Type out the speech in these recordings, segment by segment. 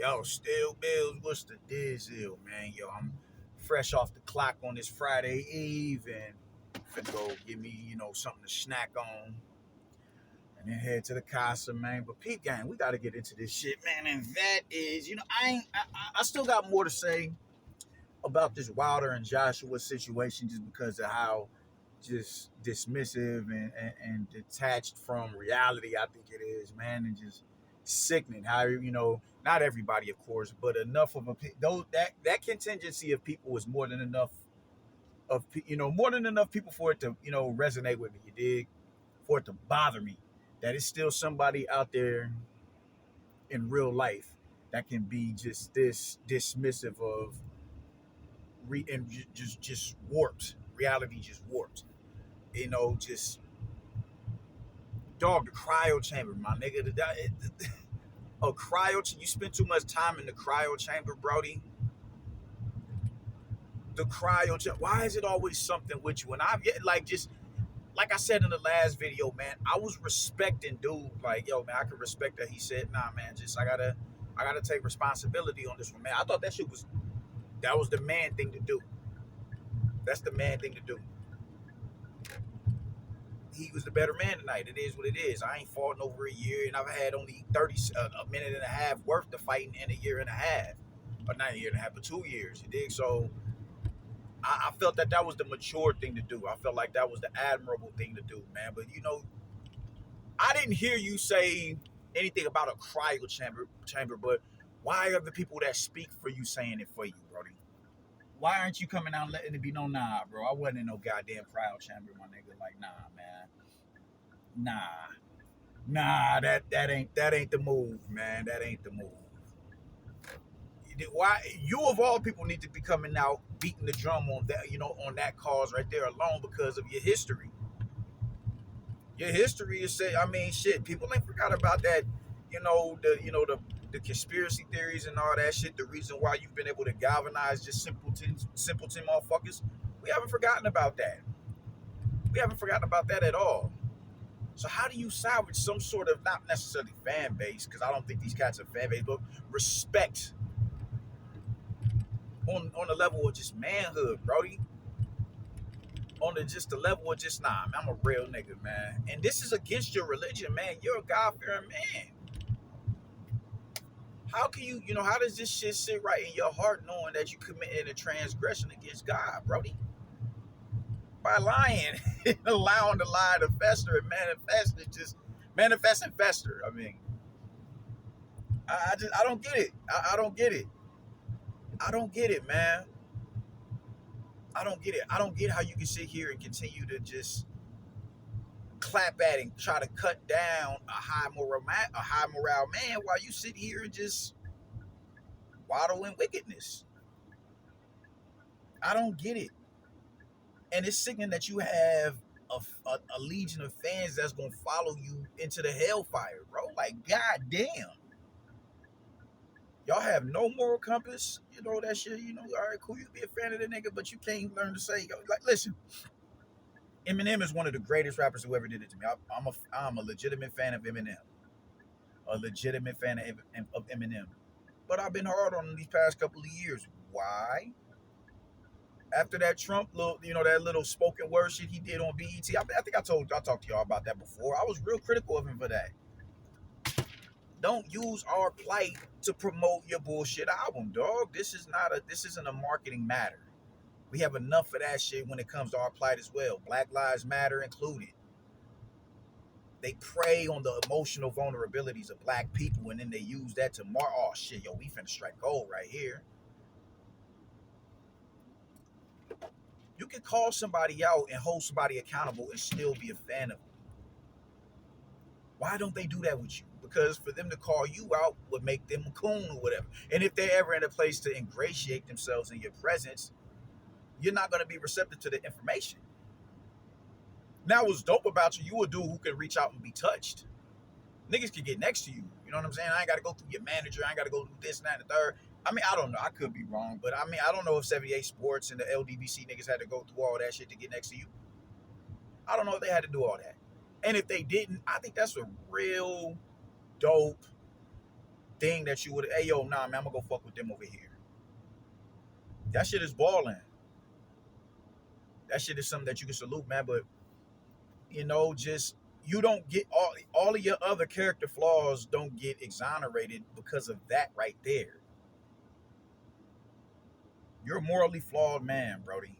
Yo, still Bills, what's the deal, man? Yo, I'm fresh off the clock on this Friday Eve and finna go get me, something to snack on and then head to the casa, man. But Pete gang, we gotta get into this shit, man. And that is, I still got more to say about this Wilder and Joshua situation just because of how just dismissive and detached from reality I think it is, man, and just sickening how not everybody of course, but enough of those that contingency of people was more than enough more than enough people for it to resonate with me, you dig, for it to bother me that it's still somebody out there in real life that can be just this dismissive of and just warped reality, just warped, just dog, the cryo chamber, my nigga. A cryo chamber. You spend too much time in the cryo chamber, Brody. The cryo chamber. Why is it always something with you? And I'm like, just like I said in the last video, man, I was respecting dude. Like, yo, man, I could respect that he said, nah, man, just I gotta take responsibility on this one, man. I thought that was the man thing to do. That's the man thing to do. He was the better man tonight. It is what it is. I ain't fought in over a year, and I've had only a minute and a half worth of fighting in a year and a half, or not a year and a half, but 2 years. You dig? So I felt that was the mature thing to do. I felt like that was the admirable thing to do, man. But I didn't hear you say anything about a cryo chamber. But why are the people that speak for you saying it for you, Brody? Why aren't you coming out and letting it be known? Nah, bro, I wasn't in no goddamn cryo chamber, my nigga. Like, nah, man. Nah, that ain't the move, man. That ain't the move. Why you of all people need to be coming out beating the drum on that, on that cause right there alone because of your history. Your history is say, I mean, shit. People ain't forgot about that. The conspiracy theories and all that shit. The reason why you've been able to galvanize just simpleton motherfuckers. We haven't forgotten about that. We haven't forgotten about that at all. So how do you salvage some sort of, not necessarily fan base, because I don't think these cats are fan base, but respect on the level of just manhood, Brody? On the level of just, nah, man, I'm a real nigga, man. And this is against your religion, man. You're a God-fearing man. How can how does this shit sit right in your heart knowing that you committed a transgression against God, Brody? By lying and allowing the lie to fester and manifest and fester. I mean, I don't get it. I don't get it. I don't get it, man. I don't get it. I don't get how you can sit here and continue to just clap at and try to cut down a high morale man while you sit here and just waddle in wickedness. I don't get it. And it's sickening that you have a legion of fans that's gonna follow you into the hellfire, bro. Like, goddamn. Y'all have no moral compass, that shit. All right, cool. You can be a fan of the nigga, but you can't learn to say, like, listen. Eminem is one of the greatest rappers who ever did it to me. I'm a legitimate fan of Eminem, a legitimate fan of Eminem. But I've been hard on him these past couple of years. Why? After that Trump little, that little spoken word shit he did on BET, I think I talked to y'all about that before. I was real critical of him for that. Don't use our plight to promote your bullshit album, dog. This isn't a marketing matter. We have enough of that shit when it comes to our plight as well. Black Lives Matter included. They prey on the emotional vulnerabilities of black people, and then they use that to oh shit, yo, we finna strike gold right here. You can call somebody out and hold somebody accountable and still be a fan of them. Why don't they do that with you? Because for them to call you out would make them a coon or whatever. And if they're ever in a place to ingratiate themselves in your presence, you're not going to be receptive to the information. Now, what's dope about you, you a dude who can reach out and be touched. Niggas can get next to you. You know what I'm saying? I ain't got to go through your manager. I ain't got to go through this and that and the third. I mean, I don't know. I could be wrong. But I mean, I don't know if 78 Sports and the LDBC niggas had to go through all that shit to get next to you. I don't know if they had to do all that. And if they didn't, I think that's a real dope thing that you would, hey yo, nah, man, I'm gonna go fuck with them over here. That shit is balling. That shit is something that you can salute, man. But just you don't get all of your other character flaws don't get exonerated because of that right there. You're a morally flawed man, Brody.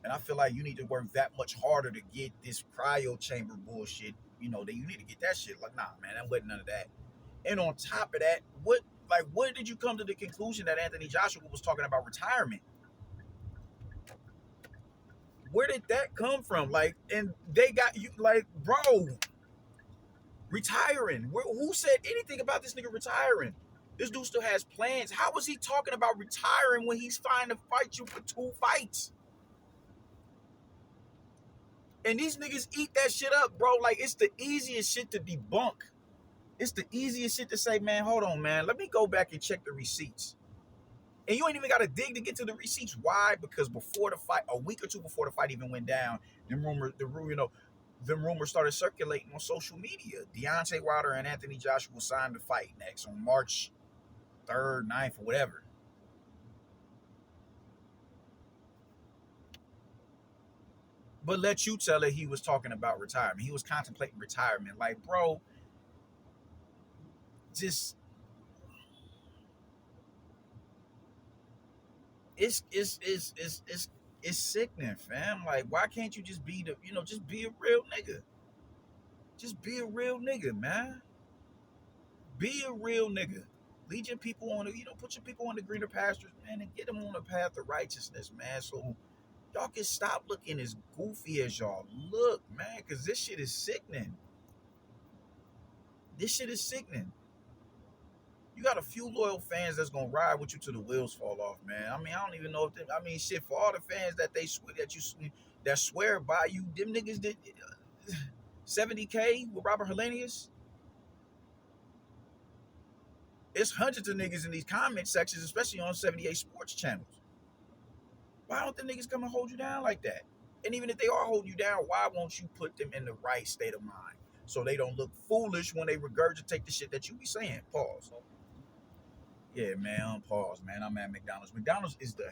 And I feel like you need to work that much harder to get this cryo chamber bullshit. That you need to get that shit. Like, nah, man, that wasn't none of that. And on top of that, what did you come to the conclusion that Anthony Joshua was talking about retirement? Where did that come from? Like, and they got you, like, bro, retiring. Who said anything about this nigga retiring? This dude still has plans. How was he talking about retiring when he's trying to fight you for 2 fights? And these niggas eat that shit up, bro. Like, it's the easiest shit to debunk. It's the easiest shit to say, man, hold on, man. Let me go back and check the receipts. And you ain't even got to dig to get to the receipts. Why? Because before the fight, a week or two before the fight even went down, them rumors started circulating on social media. Deontay Wilder and Anthony Joshua signed the fight next on March 3rd, 9th, or whatever. But let you tell it he was talking about retirement. He was contemplating retirement. Like, bro, just it's sickening, fam. Like, why can't you just be just be a real nigga? Just be a real nigga, man. Be a real nigga. Lead your people on put your people on the greener pastures, man, and get them on the path of righteousness, man. So y'all can stop looking as goofy as y'all look, man, because this shit is sickening. This shit is sickening. You got a few loyal fans that's gonna ride with you till the wheels fall off, man. I mean, I don't even know if shit, for all the fans that they swear that swear by you, them niggas did 70K with Robert Hellenius. It's hundreds of niggas in these comment sections, especially on 78 sports channels. Why don't the niggas come and hold you down like that? And even if they are holding you down, why won't you put them in the right state of mind so they don't look foolish when they regurgitate the shit that you be saying? Pause. Yeah, man, pause, man. I'm at McDonald's. McDonald's is the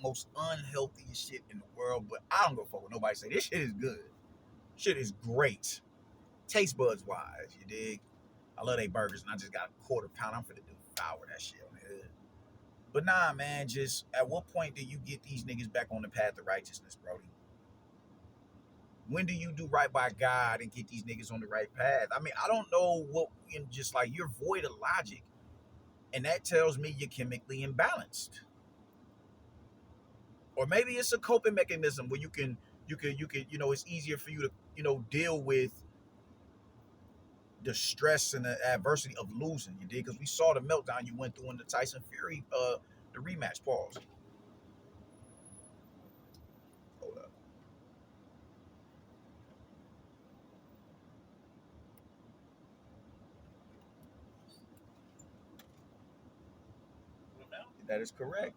most unhealthiest shit in the world, but I don't go fuck with nobody say this shit is good. Shit is great. Taste buds wise, you dig? I love they burgers, and I just got a quarter pound. I'm finna devour that shit on the hood. But nah, man, just at what point do you get these niggas back on the path of righteousness, Brody? When do you do right by God and get these niggas on the right path? I mean, I don't know what, just like you're void of logic. And that tells me you're chemically imbalanced. Or maybe it's a coping mechanism where you can, it's easier for you to, deal with the stress and the adversity of losing. You did, because we saw the meltdown you went through in the Tyson Fury, the rematch. Pause. Hold up. That is correct.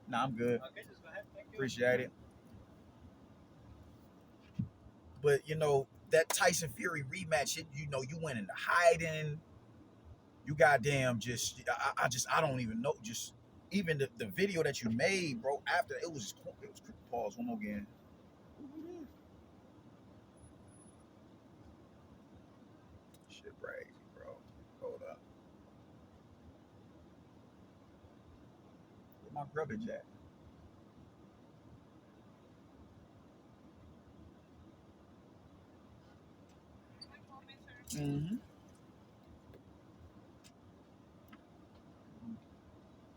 Nah, I'm good. Appreciate it. But that Tyson Fury rematch, you went into hiding. You goddamn I don't even know. Just even the video that you made, bro. After it was pause one more again. Shit, crazy, bro. Hold up. Where my garbage at? Mm-hmm.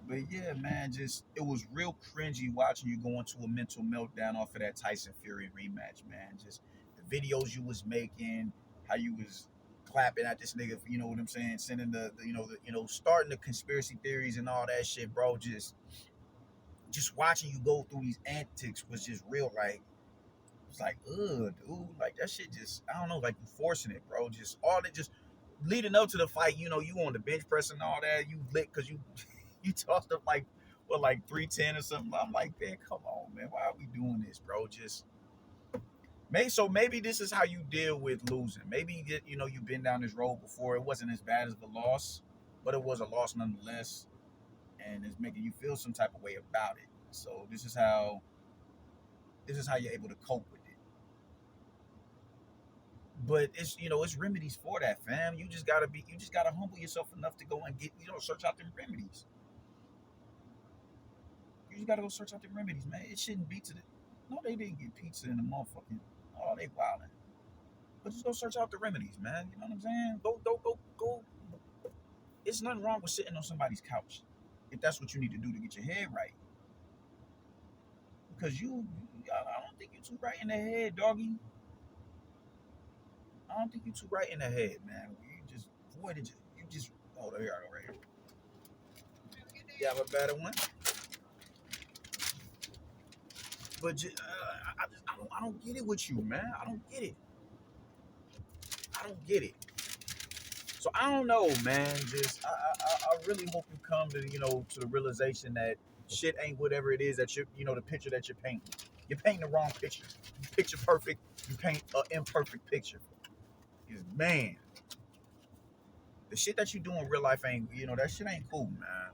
But yeah, man, just it was real cringy watching you go into a mental meltdown off of that Tyson Fury rematch, man. Just the videos you was making, how you was clapping at this nigga, you know what I'm saying, sending starting the conspiracy theories and all that shit, bro. Just watching you go through these antics was just real, like it's like, ugh, dude, like that shit just, I don't know, like you forcing it, bro. Just all that, just leading up to the fight, you on the bench press and all that, you lit because you you tossed up like 310 or something. I'm like, man, come on, man, why are we doing this, bro? Just Maybe this is how you deal with losing. Maybe you know you've been down this road before. It wasn't as bad as the loss, but it was a loss nonetheless, and it's making you feel some type of way about it. So this is how you're able to cope with it. But it's it's remedies for that, fam. You just gotta humble yourself enough to go and get search out them remedies. You just gotta go search out the remedies, man. It shouldn't be to the no, they didn't get pizza in the motherfucking oh they wildin'. But just go search out the remedies, man. You know what I'm saying? Go. It's nothing wrong with sitting on somebody's couch if that's what you need to do to get your head right. Because I don't think you're too right in the head, doggy. I don't think you're too right in the head, man. You just avoided it. You just oh there you are right here. You have a better one, but I don't get it with you, man. I don't get it. I don't get it. So I don't know, man. Just I really hope you come to to the realization that shit ain't whatever it is that the picture that you're painting. You're painting the wrong picture. You picture perfect. You paint an imperfect picture. Is man, the shit that you do in real life ain't that shit ain't cool, man.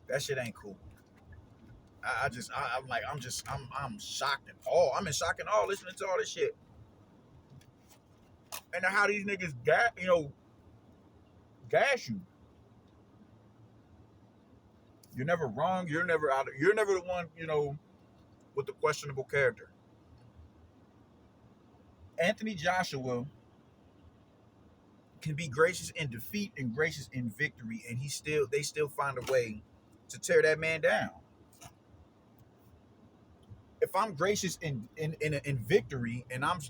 That shit ain't cool. I'm like I'm shocked and all. I'm in shock and all listening to all this shit and how these niggas gas you. You're never wrong. You're never out. You're never the one with the questionable character. Anthony Joshua can be gracious in defeat and gracious in victory, and they still find a way to tear that man down. If I'm gracious in victory, and I'm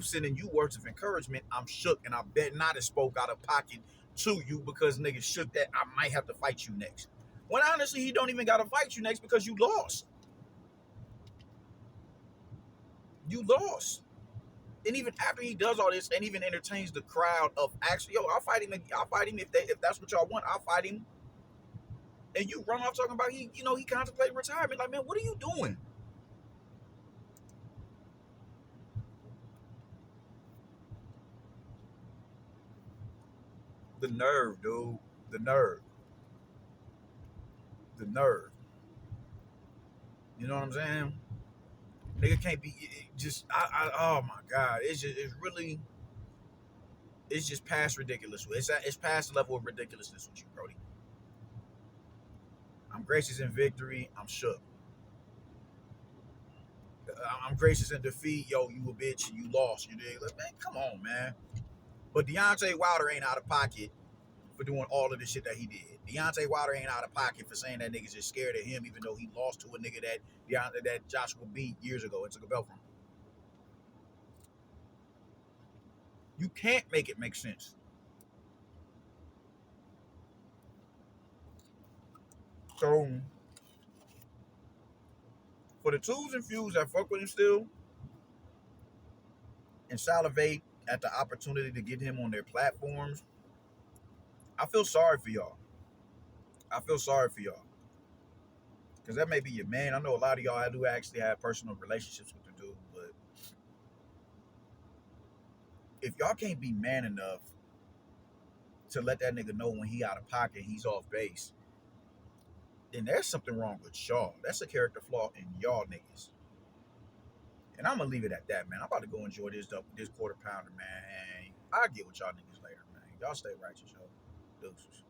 sending you words of encouragement, I'm shook, and I bet not have spoke out of pocket to you because niggas shook that I might have to fight you next. When honestly, he don't even got to fight you next because you lost. You lost. And even after he does all this and even entertains the crowd of actually, I'll fight him. I'll fight him if that's what y'all want. I'll fight him. And you run off talking about he contemplating retirement. Like, man, what are you doing? The nerve, dude. The nerve. The nerve. You know what I'm saying? Nigga can't be just. Oh my god, it's just past ridiculous. It's past the level of ridiculousness with you, Brody. I'm gracious in victory. I'm shook. I'm gracious in defeat. Yo, you a bitch. You lost. You did. Like, man, come on, man. But Deontay Wilder ain't out of pocket for doing all of the shit that he did. Deontay Wilder ain't out of pocket for saying that niggas just scared of him, even though he lost to a nigga that Joshua beat years ago and took a belt from. You can't make it make sense. So for the twos and fews that fuck with him still and salivate at the opportunity to get him on their platforms, I feel sorry for y'all. I feel sorry for y'all. Because that may be your man. I know a lot of y'all do actually have personal relationships with the dude, but if y'all can't be man enough to let that nigga know when he out of pocket, he's off base, then there's something wrong with y'all. That's a character flaw in y'all niggas. And I'm gonna leave it at that, man. I'm about to go enjoy this quarter pounder, man. And I'll get with y'all niggas later, man. Y'all stay righteous, yo. Deuces.